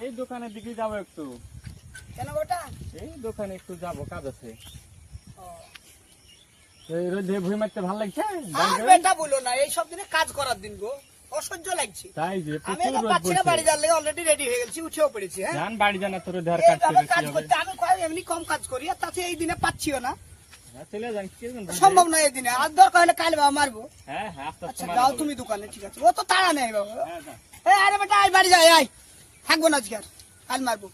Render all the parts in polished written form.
এই দোকানের দিকে যাবো একটু। কেন বেটা? এই দোকানে একটু যাবো, কাজ আছে। রোদে ভুঁই মারতে ভালো লাগছে? বেটা বলো না, এই সব দিনে কাজ করার দিন গো, অসহ্য লাগছে। তাই যে আমি বাড়ি যাওয়ার লেগে অলরেডি রেডি হয়ে গেছি, উঠেও পড়েছি। হ্যাঁ জান বাড়ি জানা তোর ধার কাজ করতে আমি এমনি কম কাজ করি, আর তাতে এই দিনে পাচ্ছিও না। চলে যান, সম্ভব নয় এই দিনে, আর দরকার হলে কাল বাবা মারবো। হ্যাঁ হ্যাঁ, আচ্ছা যাও তুমি দোকানে, ঠিক আছে? ও তো তাড়া নেই বাবা। আরে বেটা আজ বাড়ি যাই, আয় থাকবো না আজকে, আর কাল মারবো।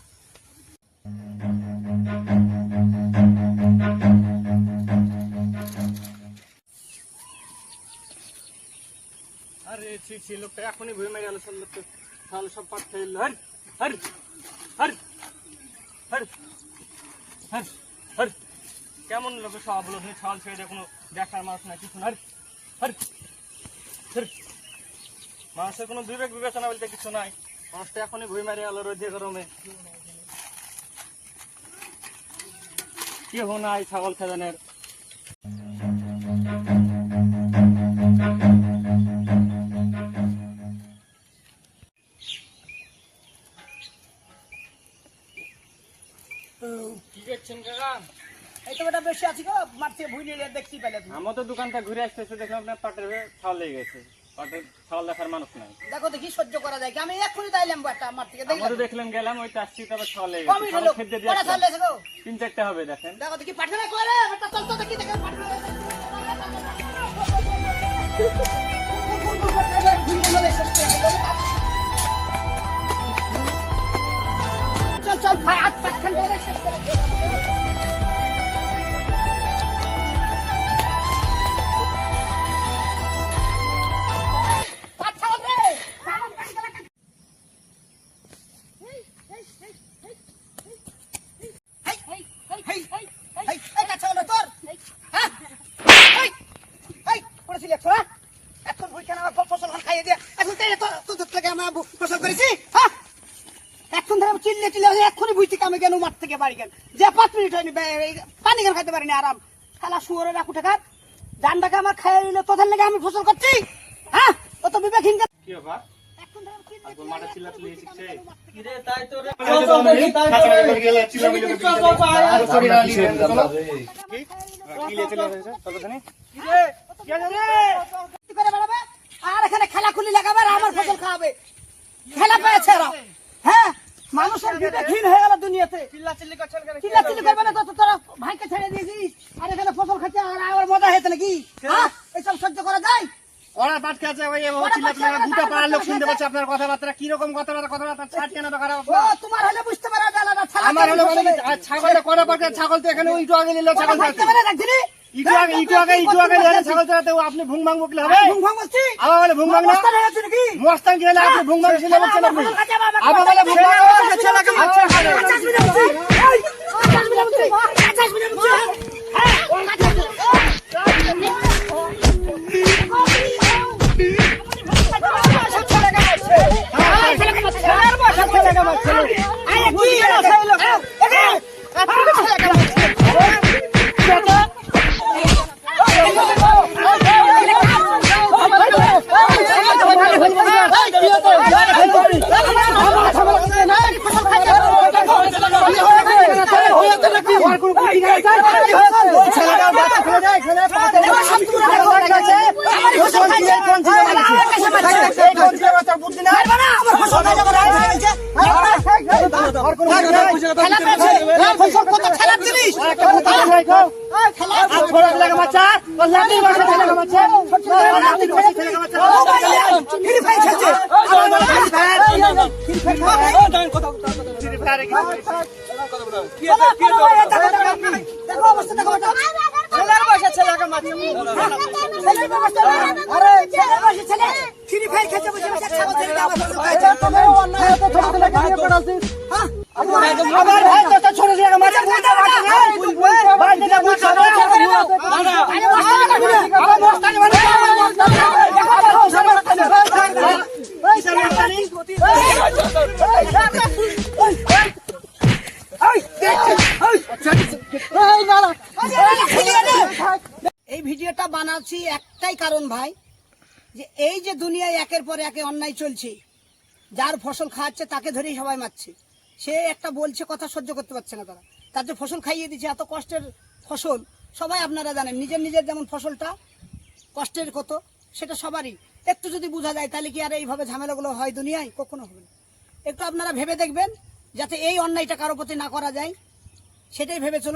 আরে ছি লোকটা এখনই ভুঁই মেরে গেল, সব লোকটা তাহলে সব পাট খেয়ে হর হর হর হর হর হর। কেমন লোক সব লোক ছাল ছেড়ে কোনো দেখার মানুষ না, কিছু হর হর হর। মানুষের কোনো বিবেক বিবেচনা বলতে কিছু নাই, মানুষটা এখনই ভুঁই মেরে গেল রোদে গরমে। কেউ নাই ছাগল খেদানের। কি দেখছেন কাকা? এই তো বেটা বেশি আছি গো, মাঠ থেকে ভুই নিয়ে দেখতেই পেলে তুমি। আমার তো দোকানটা ঘুরে আসতেছে, দেখলাম আপনার পাটের ছাল লেগে গেছে। পাটের ছাল দেখার মানুষ নাই। দেখো দেখি সহ্য করা যায় কি? আমি এক্ষুনি তাইলাম বেটা মাঠ থেকে, আমারও দেখলাম, গেলাম ওই আসছি, তারপর ছাল লেগে কমই গেছে। হলো, খেতে কটা ছাল লেগেছে গো? 3-4টা হবে, দেখেন। দেখো দেখি পাঠালে করে বেটা, চল তো দেখি দেখে পাঠালে। চল চল ভাই, হাত পাখান ধরে শেষ করে দে। ফসল করছি, হ্যাঁ? ও তো বিবেকহীন। কি ব্যাপার? মাঠে চিল্লাচিল্লি শিখছে। আর এখানে খেলা খুলি লাগাবে আর আমার ফসল খাওয়াবে, খেলা পেয়েছে এরা। হ্যাঁ, মানুষের বিবেকহীন হয়ে গেল দুনিয়াতে। চিল্লাচিল্লি করবে না তো তোরা ভাইকে ছেড়ে দিয়েছিস, আর এখানে ফসল খাচ্ছে, আর আমার মজা হয়েছে নাকি? এসব সহ্য করা যায়? ওরা পাট খাচ্ছে, ওই চিল্লাচিল্লি, দুটো পাড়ার লোক শুনতে পাচ্ছে আপনার কথাবার্তা। কিরকম কথাবার্তা ছাড় কেন খারাপ? তোমার হলে বুঝতে পারা যায় না, আমার হলে ছাগলটা করা পাকে, ছাগল তো এখানে একটু আগে নিল, ছাগল একটু আগে ছাগল চড়াতে আপনি ভুং ভাঙ বকলে হবে? আবার বলে ভুং ভাঙ না, মস্তান কিনে আপনি ভুং ভাঙ ছিল বলছেন, আপনি আবার বলে ভুং ভাঙ। ভিডিওটা বানাচ্ছি একটাই কারণ ভাই, যে এই যে দুনিয়ায় একের পর একে অন্যায় চলছে, যার ফসল খাওয়াচ্ছে তাকে ধরেই সবাই মারছে। সে একটা বলছে কথা সহ্য করতে পারছে না, তার যে ফসল খাইয়ে দিচ্ছে, এত কষ্টের ফসল সবাই আপনারা জানেন, নিজের নিজের যেমন ফসলটা কষ্টের কত সেটা সবারই। একটু যদি বোঝা যায় তাহলে কি আর এইভাবে ঝামেলাগুলো হয় দুনিয়ায়? কখনো হবে না। একটু আপনারা ভেবে দেখবেন যাতে এই অন্যায়টা কারো প্রতি না করা যায়, সেটাই ভেবে চলুন।